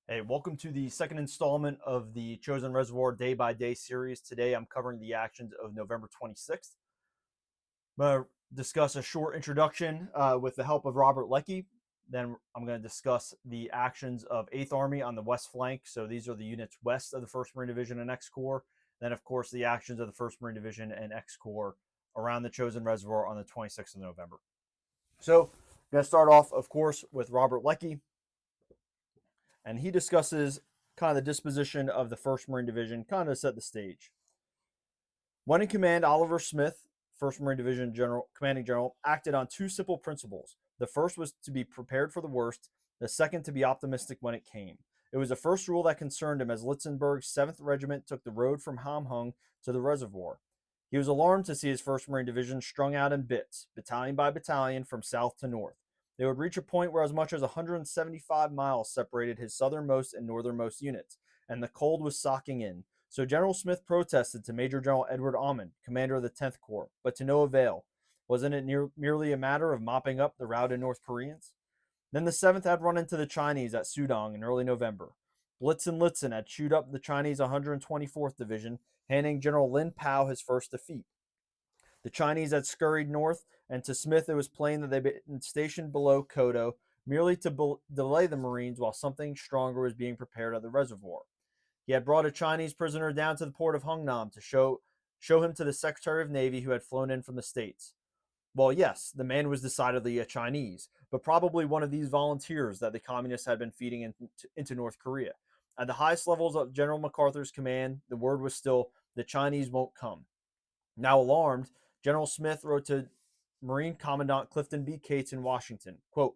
Hey, welcome to the second installment of the Chosin Reservoir Day by Day series. Today I'm covering the actions of November 26th. I'm going to discuss a short introduction with the help of Robert Leckie. Then I'm going to discuss the actions of 8th Army on the west flank. So these are the units west of the 1st Marine Division and X Corps. Then, of course, the actions of the 1st Marine Division and X Corps around the Chosin Reservoir on the 26th of November. So I'm going to start off, of course, with Robert Leckie, and he discusses kind of the disposition of the 1st Marine Division, kind of set the stage. When in command, Oliver Smith, 1st Marine Division Commanding General, acted on two simple principles. The first was to be prepared for the worst, the second to be optimistic when it came. It was the first rule that concerned him as Litzenberg's 7th Regiment took the road from Hamhung to the reservoir. He was alarmed to see his 1st Marine Division strung out in bits, battalion by battalion, from south to north. They would reach a point where as much as 175 miles separated his southernmost and northernmost units, and the cold was socking in. So General Smith protested to Major General Edward Ammen, commander of the 10th Corps, but to no avail. Wasn't it merely a matter of mopping up the routed North Koreans? Then the 7th had run into the Chinese at Sudong in early November. Blitzen had chewed up the Chinese 124th Division, handing General Lin Pao his first defeat. The Chinese had scurried north, and to Smith it was plain that they'd been stationed below Kodo merely to delay the Marines while something stronger was being prepared at the reservoir. He had brought a Chinese prisoner down to the port of Hungnam to show him to the Secretary of Navy who had flown in from the States. Well, yes, the man was decidedly a Chinese, but probably one of these volunteers that the communists had been feeding into North Korea. At the highest levels of General MacArthur's command, the word was still, the Chinese won't come. Now alarmed, General Smith wrote to Marine Commandant Clifton B. Cates in Washington, quote,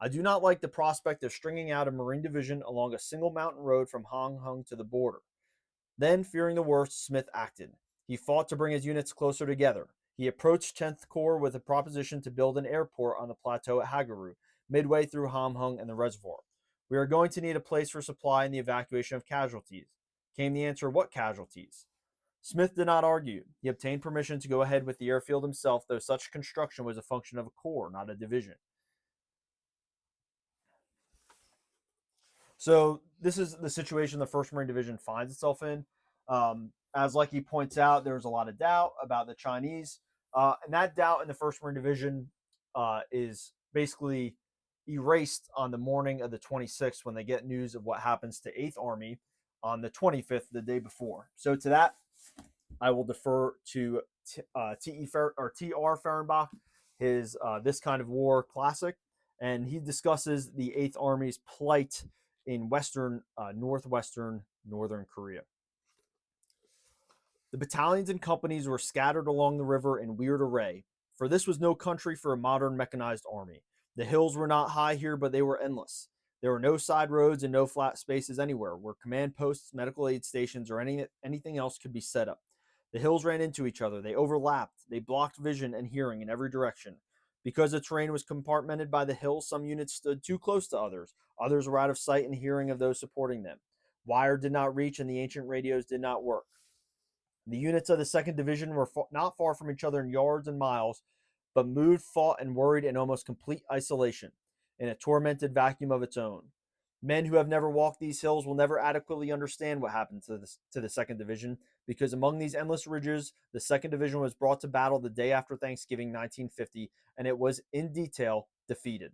I do not like the prospect of stringing out a Marine division along a single mountain road from Hanghung to the border. Then, fearing the worst, Smith acted. He fought to bring his units closer together. He approached 10th Corps with a proposition to build an airport on the plateau at Hagaru, midway through Hamhung and the reservoir. We are going to need a place for supply and the evacuation of casualties. Came the answer, what casualties? Smith did not argue. He obtained permission to go ahead with the airfield himself, though such construction was a function of a corps, not a division. So this is the situation the 1st Marine Division finds itself in. As Leckie points out, there was a lot of doubt about the Chinese, and that doubt in the 1st Marine Division is basically erased on the morning of the 26th when they get news of what happens to 8th Army on the 25th, the day before. So to that, I will defer to T.R. Fehrenbach, his This Kind of War classic, and he discusses the 8th Army's plight in northwestern Northern Korea. The battalions and companies were scattered along the river in weird array, for this was no country for a modern mechanized army. The hills were not high here, but they were endless. There were no side roads and no flat spaces anywhere where command posts, medical aid stations, or anything else could be set up. The hills ran into each other. They overlapped. They blocked vision and hearing in every direction. Because the terrain was compartmented by the hills, some units stood too close to others. Others were out of sight and hearing of those supporting them. Wire did not reach and the ancient radios did not work. The units of the 2nd Division were not far from each other in yards and miles, but moved, fought, and worried in almost complete isolation, in a tormented vacuum of its own. Men who have never walked these hills will never adequately understand what happened to the 2nd Division, because among these endless ridges, the 2nd Division was brought to battle the day after Thanksgiving 1950, and it was, in detail, defeated.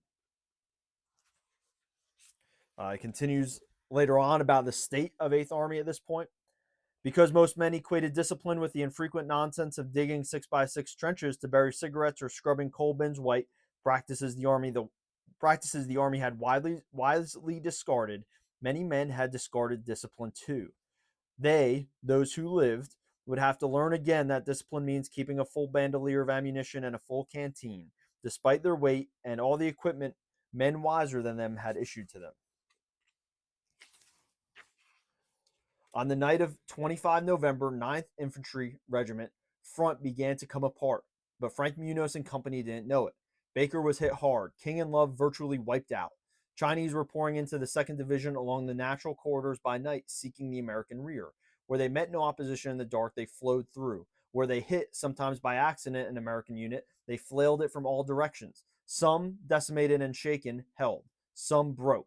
It continues later on about the state of 8th Army at this point. Because most men equated discipline with the infrequent nonsense of digging 6x6 trenches to bury cigarettes or scrubbing coal bins white, practices the army had wisely discarded, many men had discarded discipline too. Those who lived, would have to learn again that discipline means keeping a full bandolier of ammunition and a full canteen, despite their weight and all the equipment men wiser than them had issued to them. On the night of 25 November, 9th Infantry Regiment front began to come apart, but Frank Munoz and company didn't know it. Baker was hit hard. King and Love virtually wiped out. Chinese were pouring into the 2nd Division along the natural corridors by night, seeking the American rear. Where they met no opposition in the dark, they flowed through. Where they hit, sometimes by accident, an American unit, they flailed it from all directions. Some, decimated and shaken, held. Some broke.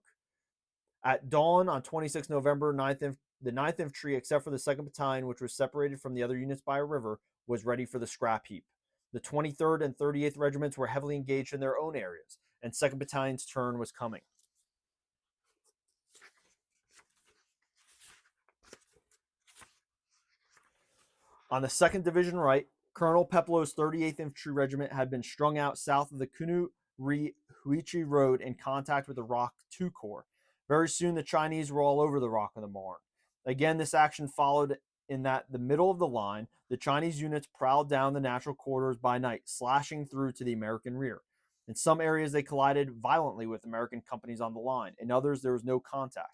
At dawn on 26 November, the 9th Infantry, except for the 2nd Battalion, which was separated from the other units by a river, was ready for the scrap heap. The 23rd and 38th Regiments were heavily engaged in their own areas, and 2nd Battalion's turn was coming. On the 2nd Division right, Colonel Peplow's 38th Infantry Regiment had been strung out south of the Kunu-ri-Huichi Road in contact with the Rock 2 Corps. Very soon, the Chinese were all over the Rock of the Marne. Again, this action followed in that the middle of the line, the Chinese units prowled down the natural corridors by night, slashing through to the American rear. In some areas, they collided violently with American companies on the line. In others, there was no contact.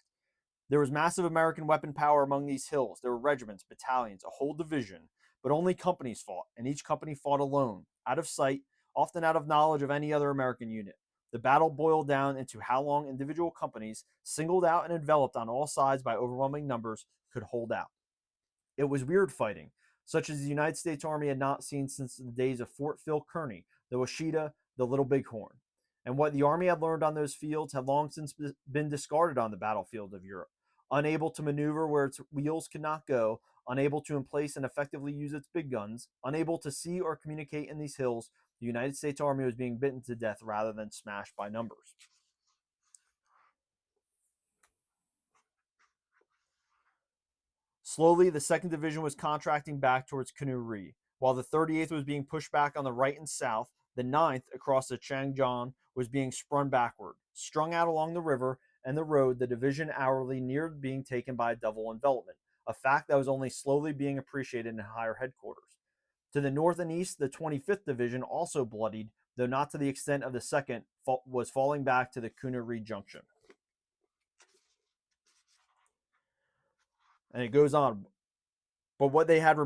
There was massive American weapon power among these hills. There were regiments, battalions, a whole division, but only companies fought, and each company fought alone, out of sight, often out of knowledge of any other American unit. The battle boiled down into how long individual companies, singled out and enveloped on all sides by overwhelming numbers, could hold out. It was weird fighting, such as the United States Army had not seen since the days of Fort Phil Kearny, the Washita, the Little Bighorn. And what the Army had learned on those fields had long since been discarded on the battlefield of Europe. Unable to maneuver where its wheels could not go, unable to emplace and effectively use its big guns, unable to see or communicate in these hills, the United States Army was being bitten to death rather than smashed by numbers. Slowly, the 2nd Division was contracting back towards Kunu-ri, while the 38th was being pushed back on the right and south. The 9th, across the Changjiang, was being sprung backward. Strung out along the river and the road, the division hourly neared being taken by a double envelopment, a fact that was only slowly being appreciated in higher headquarters. To the north and east, the 25th Division, also bloodied, though not to the extent of the 2nd, was falling back to the Kunu-ri Junction. And it goes on. But had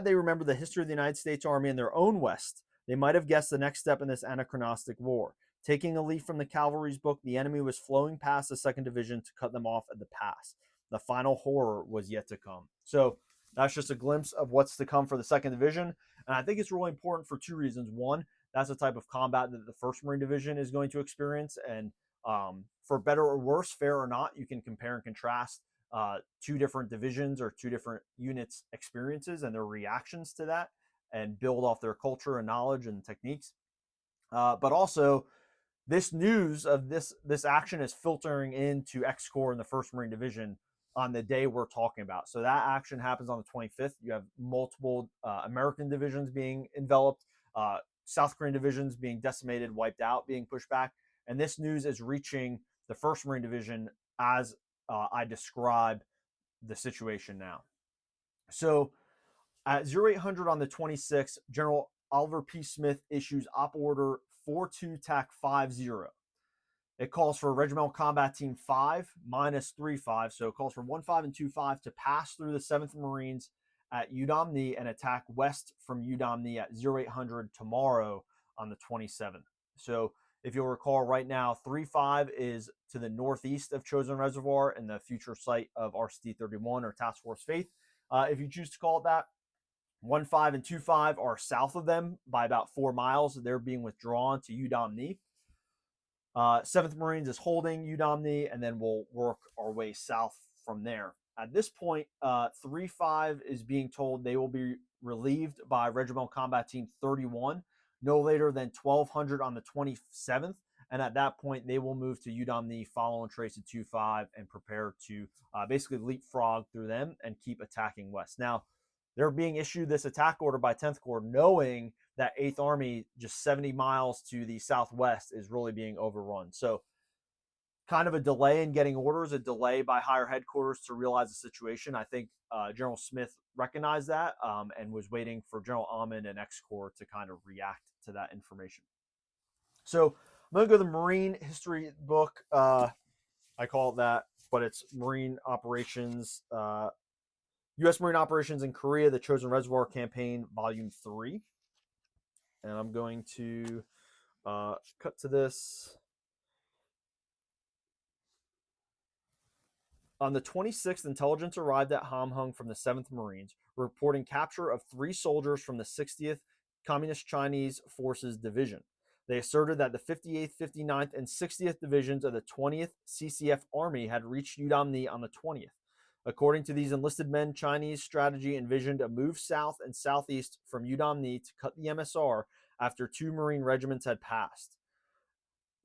they remembered the history of the United States Army in their own West, they might have guessed the next step in this anachronistic war. Taking a leaf from the cavalry's book, the enemy was flowing past the 2nd Division to cut them off at the pass. The final horror was yet to come. So that's just a glimpse of what's to come for the 2nd Division. And I think it's really important for two reasons. One, that's the type of combat that the 1st Marine Division is going to experience. And for better or worse, fair or not, you can compare and contrast two different divisions or two different units' experiences and their reactions to that and build off their culture and knowledge and techniques. But also, this news of this action is filtering into X Corps in the 1st Marine Division on the day we're talking about. So that action happens on the 25th. You have multiple American divisions being enveloped, South Korean divisions being decimated, wiped out, being pushed back. And this news is reaching the 1st Marine Division as I describe the situation now. So at 0800 on the 26th, General Oliver P. Smith issues Op Order 42 TAC 50. It calls for Regimental Combat Team 5 minus 3-5. So it calls for 1-5 and 2-5 to pass through the 7th Marines at Udamni and attack west from Udamni at 0800 tomorrow on the 27th. So if you'll recall right now, 3-5 is to the northeast of Chosin Reservoir and the future site of RCT 31 or Task Force Faith, if you choose to call it that. 1-5 and 2-5 are south of them by about 4 miles. They're being withdrawn to Udamni. 7th Marines is holding Udamni, and then we'll work our way south from there. At this point, 3-5 is being told they will be relieved by Regimental Combat Team 31 no later than 1200 on the 27th. And at that point, they will move to Udamni, follow and trace at 2-5, and prepare to basically leapfrog through them and keep attacking west. Now, they're being issued this attack order by 10th Corps, knowing that 8th Army, just 70 miles to the southwest, is really being overrun. So kind of a delay in getting orders, a delay by higher headquarters to realize the situation. I think General Smith recognized that and was waiting for General Ahman and X Corps to kind of react to that information. So I'm going to go to the Marine History book. I call it that, but it's Marine Operations, U.S. Marine Operations in Korea, the Chosin Reservoir Campaign, Volume 3. And I'm going to cut to this. On the 26th, intelligence arrived at Hamhung from the 7th Marines, reporting capture of 3 soldiers from the 60th Communist Chinese Forces Division. They asserted that the 58th, 59th, and 60th Divisions of the 20th CCF Army had reached Udamni on the 20th. According to these enlisted men, Chinese strategy envisioned a move south and southeast from Udamni to cut the MSR after 2 Marine regiments had passed.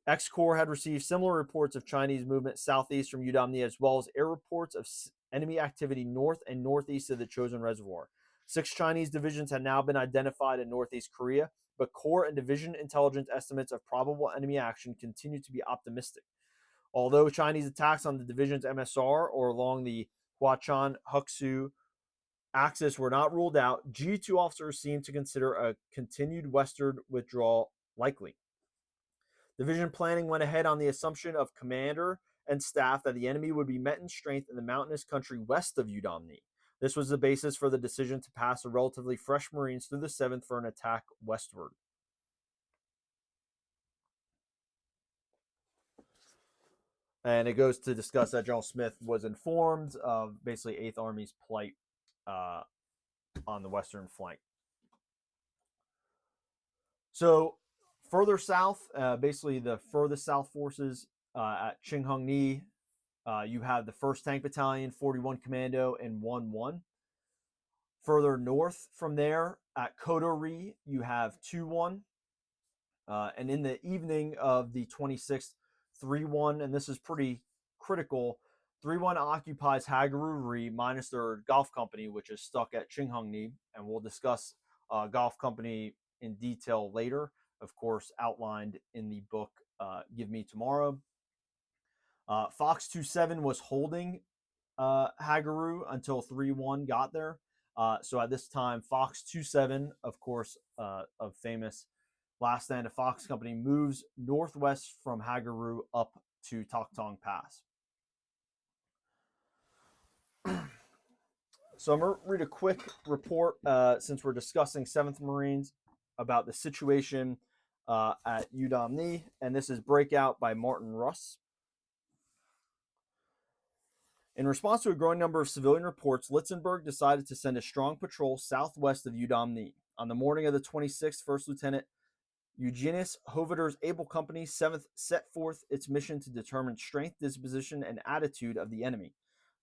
X-Corps had received similar reports of Chinese movement southeast from Udamni, as well as air reports of enemy activity north and northeast of the Chosin Reservoir. 6 Chinese divisions had now been identified in northeast Korea, but Corps and division intelligence estimates of probable enemy action continued to be optimistic. Although Chinese attacks on the division's MSR or along the Huachan-Huksu axis were not ruled out, G2 officers seemed to consider a continued westward withdrawal likely. Division planning went ahead on the assumption of commander and staff that the enemy would be met in strength in the mountainous country west of Udamni. This was the basis for the decision to pass the relatively fresh Marines through the 7th for an attack westward. And it goes to discuss that General Smith was informed of basically 8th Army's plight on the western flank. So further south, basically the furthest south forces at Qinghongni, you have the 1st Tank Battalion, 41 Commando, and 1-1. Further north from there, at Kodori, you have 2-1. And in the evening of the 26th, 3-1, and this is pretty critical, 3-1 occupies Hagaru-ri minus their golf company, which is stuck at Qinghongni, and we'll discuss golf company in detail later, of course, outlined in the book Give Me Tomorrow. Fox 27 was holding Hagaru until 3-1 got there. So at this time, Fox 27, of course, of famous Last Stand of Fox Company, moves northwest from Hagaru up to Toktong Pass. So I'm going to read a quick report since we're discussing 7th Marines about the situation at Udamni, and this is Breakout by Martin Russ. In response to a growing number of civilian reports, Litzenberg decided to send a strong patrol southwest of Udamni. On the morning of the 26th, First Lieutenant Eugenius Hoveder's able company, 7th, set forth its mission to determine strength, disposition, and attitude of the enemy.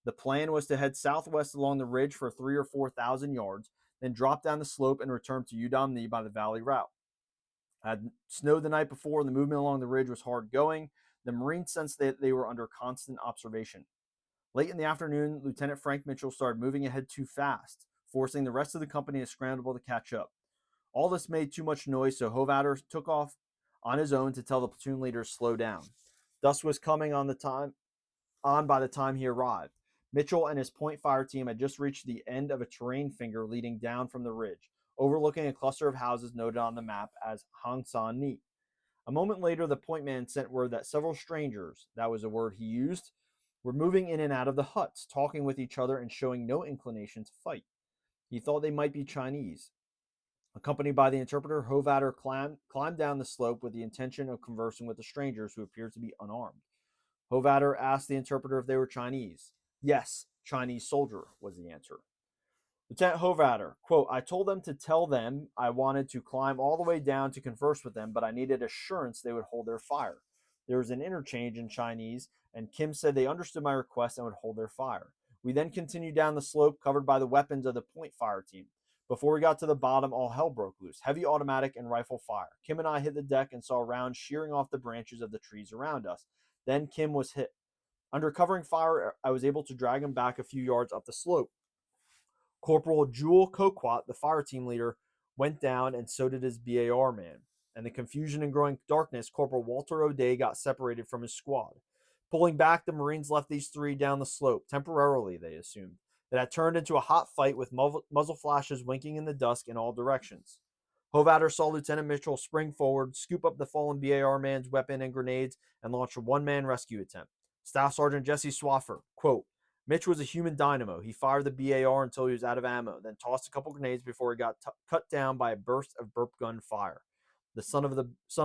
The plan was to head southwest along the ridge for 3,000 or 4,000 yards, then drop down the slope and return to Udamni by the valley route. It had snowed the night before, and the movement along the ridge was hard going. The Marines sensed that they were under constant observation. Late in the afternoon, Lieutenant Frank Mitchell started moving ahead too fast, forcing the rest of the company to scramble to catch up. All this made too much noise, so Hovader took off on his own to tell the platoon leader to slow down. Dusk was coming on by the time he arrived. Mitchell and his point fire team had just reached the end of a terrain finger leading down from the ridge, overlooking a cluster of houses noted on the map as Hangsan Ni. A moment later, the point man sent word that several strangers, that was a word he used, were moving in and out of the huts, talking with each other and showing no inclination to fight. He thought they might be Chinese. Accompanied by the interpreter, Hovader climbed down the slope with the intention of conversing with the strangers, who appeared to be unarmed. Hovader asked the interpreter if they were Chinese. Yes, Chinese soldier, was the answer. Lieutenant Hovader, quote, I told them to tell them I wanted to climb all the way down to converse with them, but I needed assurance they would hold their fire. There was an interchange in Chinese, and Kim said they understood my request and would hold their fire. We then continued down the slope, covered by the weapons of the point fire team. Before we got to the bottom, all hell broke loose. Heavy automatic and rifle fire. Kim and I hit the deck and saw rounds shearing off the branches of the trees around us. Then Kim was hit. Under covering fire, I was able to drag him back a few yards up the slope. Corporal Jewel Kokwat, the fire team leader, went down, and so did his BAR man. In the confusion and growing darkness, Corporal Walter O'Day got separated from his squad. Pulling back, the Marines left these three down the slope, temporarily, they assumed. It had turned into a hot fight with muzzle flashes winking in the dusk in all directions. Hovader saw Lieutenant Mitchell spring forward, scoop up the fallen BAR man's weapon and grenades, and launch a one-man rescue attempt. Staff Sergeant Jesse Swaffer, quote, Mitch was a human dynamo. He fired the BAR until he was out of ammo, then tossed a couple grenades before he got cut down by a burst of burp gun fire. The son of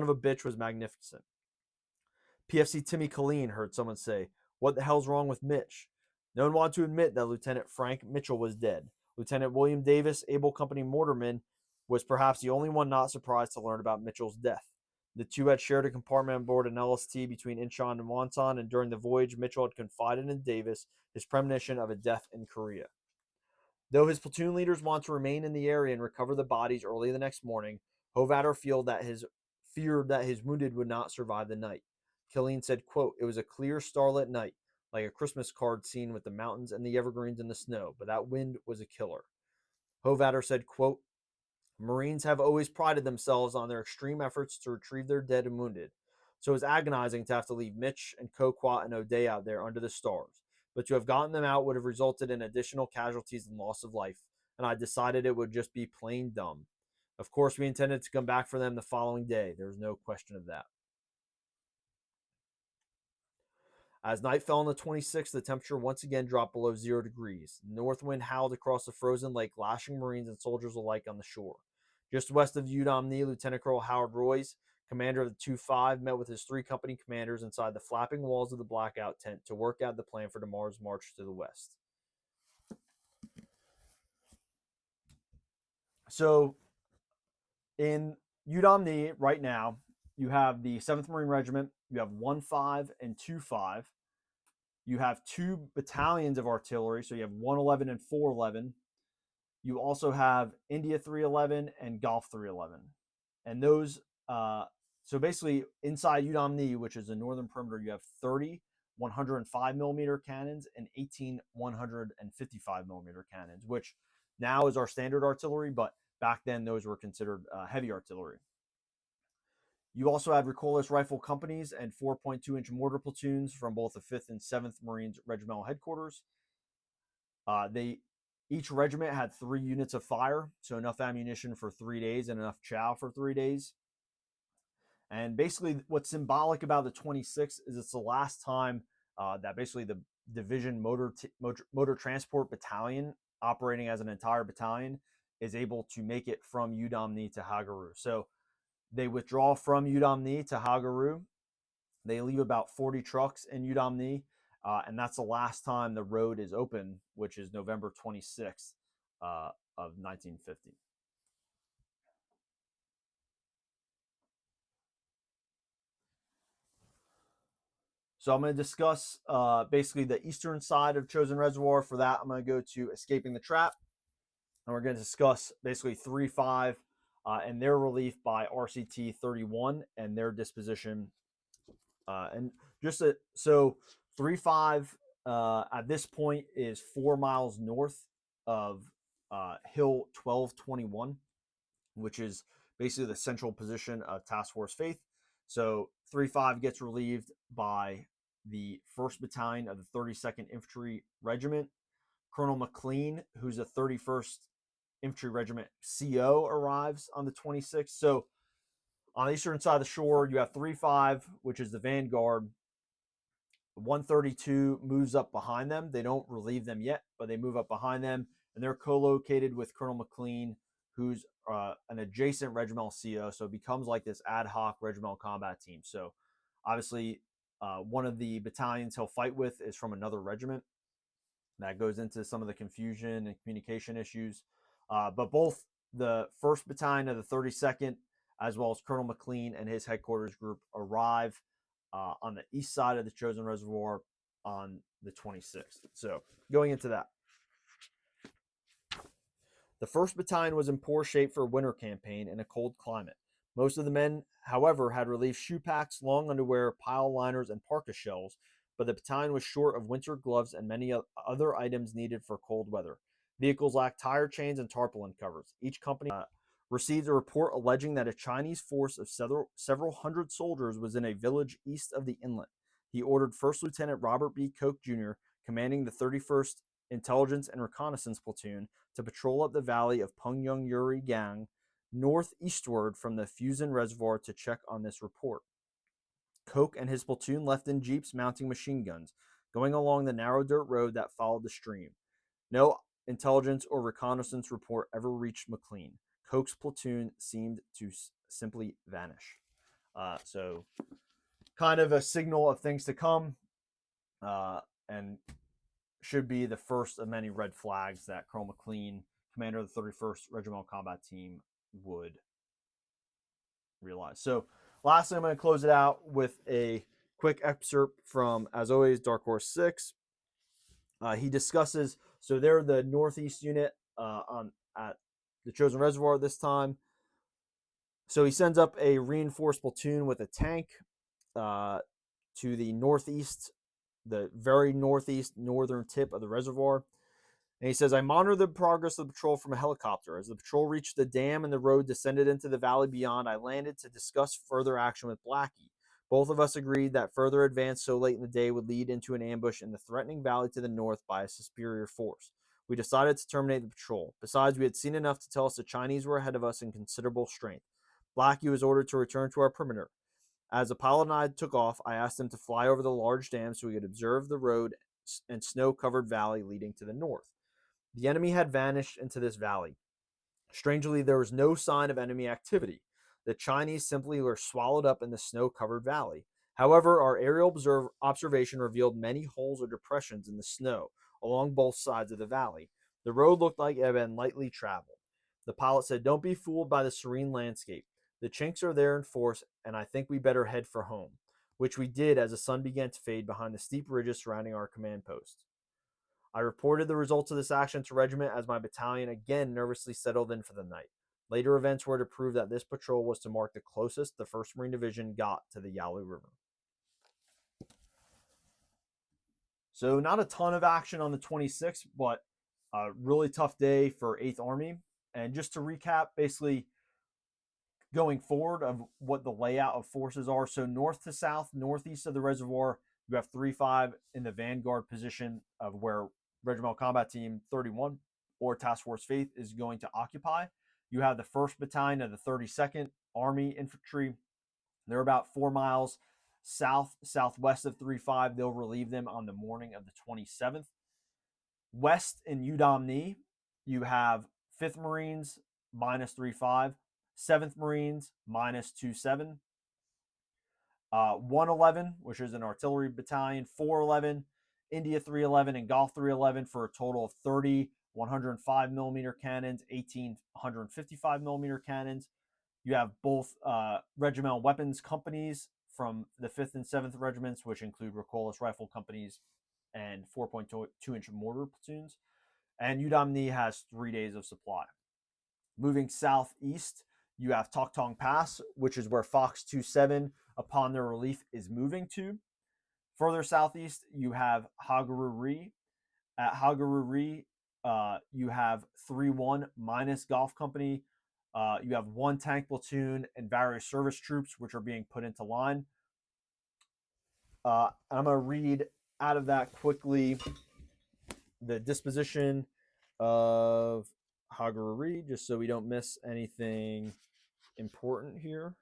a bitch was magnificent. PFC Timmy Colleen heard someone say, what the hell's wrong with Mitch? No one wanted to admit that Lieutenant Frank Mitchell was dead. Lieutenant William Davis, able company mortarman, was perhaps the only one not surprised to learn about Mitchell's death. The two had shared a compartment on board an LST between Incheon and Wonsan, and during the voyage, Mitchell had confided in Davis his premonition of a death in Korea. Though his platoon leaders want to remain in the area and recover the bodies early the next morning, Hovatter feared that his wounded would not survive the night. Killeen said, quote, "It was a clear starlit night, like a Christmas card scene with the mountains and the evergreens and the snow, but that wind was a killer." Hovatter said, quote, "Marines have always prided themselves on their extreme efforts to retrieve their dead and wounded. So it was agonizing to have to leave Mitch and Koquat and O'Day out there under the stars. But to have gotten them out would have resulted in additional casualties and loss of life, and I decided it would just be plain dumb. Of course, we intended to come back for them the following day. There was no question of that." As night fell on the 26th, the temperature once again dropped below 0 degrees. The north wind howled across the frozen lake, lashing Marines and soldiers alike on the shore. Just west of Udamni, Lieutenant Colonel Howard Royce, commander of the 2-5, met with his 3 company commanders inside the flapping walls of the blackout tent to work out the plan for tomorrow's march to the west. So, in Udamni right now, you have the 7th Marine Regiment, you have 1-5 and 2-5. You have 2 battalions of artillery, so you have 111 and 411. You also have India 311 and Golf 311. And those, so basically inside Udamni, which is the northern perimeter, you have 30 105 millimeter cannons and 18 155 millimeter cannons, which now is our standard artillery, but back then those were considered heavy artillery. You also had recoilless rifle companies and 4.2-inch mortar platoons from both the 5th and 7th Marines regimental headquarters. Each regiment had 3 units of fire, so enough ammunition for 3 days and enough chow for 3 days. And basically, what's symbolic about the 26th is it's the last time that basically the Division Motor Transport Battalion, operating as an entire battalion, is able to make it from Udamni to Hagaru. So they withdraw from Udamni to Hagaru. They leave about 40 trucks in Udamni, and that's the last time the road is open, which is November 26th of 1950. So I'm going to discuss basically the eastern side of Chosin Reservoir. For that, I'm going to go to Escaping the Trap, and we're going to discuss basically 3-5 and their relief by RCT 31 and their disposition. And so 3-5 at this point is 4 miles north of Hill 1221, which is basically the central position of Task Force Faith. So 3-5 gets relieved by the 1st Battalion of the 32nd Infantry Regiment. Colonel McLean, who's a 31st Infantry Regiment CO, arrives on the 26th. So on the eastern side of the shore, you have 3-5, which is the vanguard. 132 moves up behind them. They don't relieve them yet, but they move up behind them, and they're co-located with Colonel McLean, who's an adjacent regimental CO. So it becomes like this ad hoc regimental combat team. So obviously, one of the battalions he'll fight with is from another regiment. That goes into some of the confusion and communication issues. But both the 1st Battalion of the 32nd, as well as Colonel McLean and his headquarters group, arrive on the east side of the Chosin Reservoir on the 26th. So going into that, the 1st Battalion was in poor shape for a winter campaign in a cold climate. Most of the men, however, had relief shoe packs, long underwear, pile liners, and parka shells, but the battalion was short of winter gloves and many other items needed for cold weather. Vehicles lacked tire chains and tarpaulin covers. Each company received a report alleging that a Chinese force of several hundred soldiers was in a village east of the inlet. He ordered 1st Lieutenant Robert B. Koch, Jr., commanding the 31st Intelligence and Reconnaissance Platoon, to patrol up the valley of Pungyung Yuri Gang northeastward from the Fusen Reservoir to check on this report. Koch and his platoon left in jeeps mounting machine guns, going along the narrow dirt road that followed the stream. No intelligence or reconnaissance report ever reached McLean. Koch's platoon seemed to simply vanish. So kind of a signal of things to come, and should be the first of many red flags that Colonel McLean, commander of the 31st Regimental Combat Team, would realize. So Lastly, I'm going to close it out with a quick excerpt from, as always, Dark Horse 6. He discusses, so they're the Northeast unit at the Chosin Reservoir this time. So he sends up a reinforced platoon with a tank uh, to the northeast, the very northeast northern tip of the reservoir. And he says, I monitored the progress of the patrol from a helicopter. As the patrol reached the dam and the road descended into the valley beyond, I landed to discuss further action with Blackie. Both of us agreed that further advance so late in the day would lead into an ambush in the threatening valley to the north by a superior force. We decided to terminate the patrol. Besides, we had seen enough to tell us the Chinese were ahead of us in considerable strength. Blackie was ordered to return to our perimeter. As the pilot and I took off, I asked him to fly over the large dam so we could observe the road and snow-covered valley leading to the north. The enemy had vanished into this valley. Strangely, there was no sign of enemy activity. The Chinese simply were swallowed up in the snow-covered valley. However, our aerial observation revealed many holes or depressions in the snow along both sides of the valley. The road looked like it had been lightly traveled. The pilot said, Don't be fooled by the serene landscape. The Chinks are there in force, and I think we better head for home, which we did as the sun began to fade behind the steep ridges surrounding our command post. I reported the results of this action to regiment as my battalion again nervously settled in for the night. Later events were to prove that this patrol was to mark the closest the 1st Marine Division got to the Yalu River. So not a ton of action on the 26th, but a really tough day for 8th Army. And just to recap, basically going forward of what the layout of forces are. So north to south, northeast of the reservoir, you have 3-5 in the vanguard position of where Regimental Combat Team 31 or Task Force Faith is going to occupy. You have the 1st Battalion of the 32nd Army Infantry. They're about 4 miles southwest of 3-5. They'll relieve them on the morning of the 27th. West in Udamni, you have 5th Marines minus 3-5, 7th Marines minus 2-7, 111, which is an artillery battalion, 411, India 311, and Golf 311 for a total of 30 105 millimeter cannons, 18 155 millimeter cannons. You have both regimental weapons companies from the 5th and 7th regiments, which include recoilless rifle companies and 4.2-inch mortar platoons. And Udamni has 3 days of supply. Moving southeast, you have Toktong Pass, which is where Fox 27, upon their relief, is moving to. Further southeast, you have Hagaruri. At Hagaruri, you have 3-1 minus Golf Company. You have 1 tank platoon and various service troops, which are being put into line. I'm going to read out of that quickly the disposition of Hagaruri, just so we don't miss anything important here.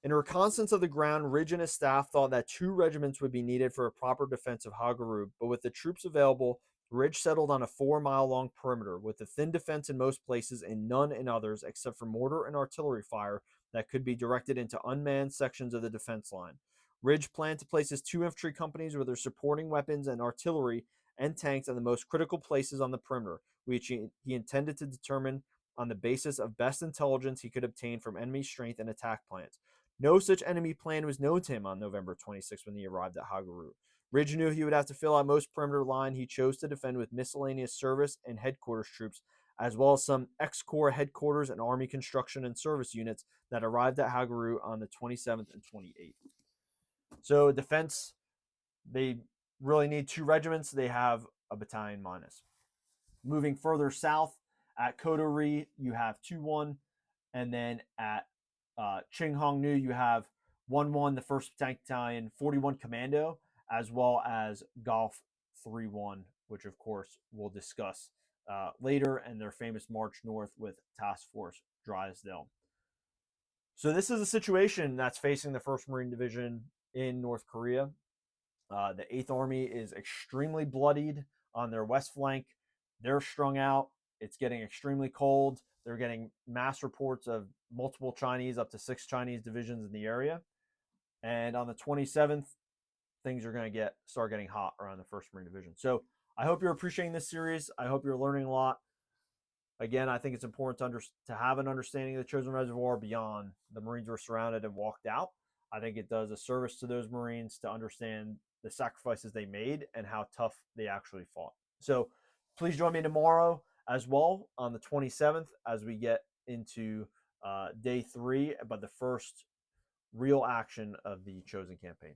In reconnaissance of the ground, Ridge and his staff thought that 2 regiments would be needed for a proper defense of Hagaru, but with the troops available, Ridge settled on a 4-mile-long perimeter, with a thin defense in most places and none in others except for mortar and artillery fire that could be directed into unmanned sections of the defense line. Ridge planned to place his 2 infantry companies with their supporting weapons and artillery and tanks in the most critical places on the perimeter, which he intended to determine on the basis of best intelligence he could obtain from enemy strength and attack plans. No such enemy plan was known to him on November 26 when he arrived at Hagaru. Ridge knew he would have to fill out most perimeter line he chose to defend with miscellaneous service and headquarters troops, as well as some ex-corps headquarters and army construction and service units that arrived at Hagaru on the 27th and 28th. So defense, they really need 2 regiments. They have a battalion minus. Moving further south, at Kodori, you have 2-1, and then at Qinghongnu, you have 1-1, the 1st Tank Battalion, 41 Commando, as well as Golf 3-1, which of course we'll discuss later, and their famous march north with Task Force Drysdale. So this is a situation that's facing the 1st Marine Division in North Korea. The 8th Army is extremely bloodied on their west flank. They're strung out. It's getting extremely cold. They're getting mass reports of multiple Chinese, up to 6 Chinese divisions in the area. And on the 27th, things are going to start getting hot around the 1st Marine Division. So I hope you're appreciating this series. I hope you're learning a lot. Again, I think it's important to have an understanding of the Chosin Reservoir beyond the Marines were surrounded and walked out. I think it does a service to those Marines to understand the sacrifices they made and how tough they actually fought. So please join me tomorrow as well on the 27th as we get into day 3, but the first real action of the Chosin campaign.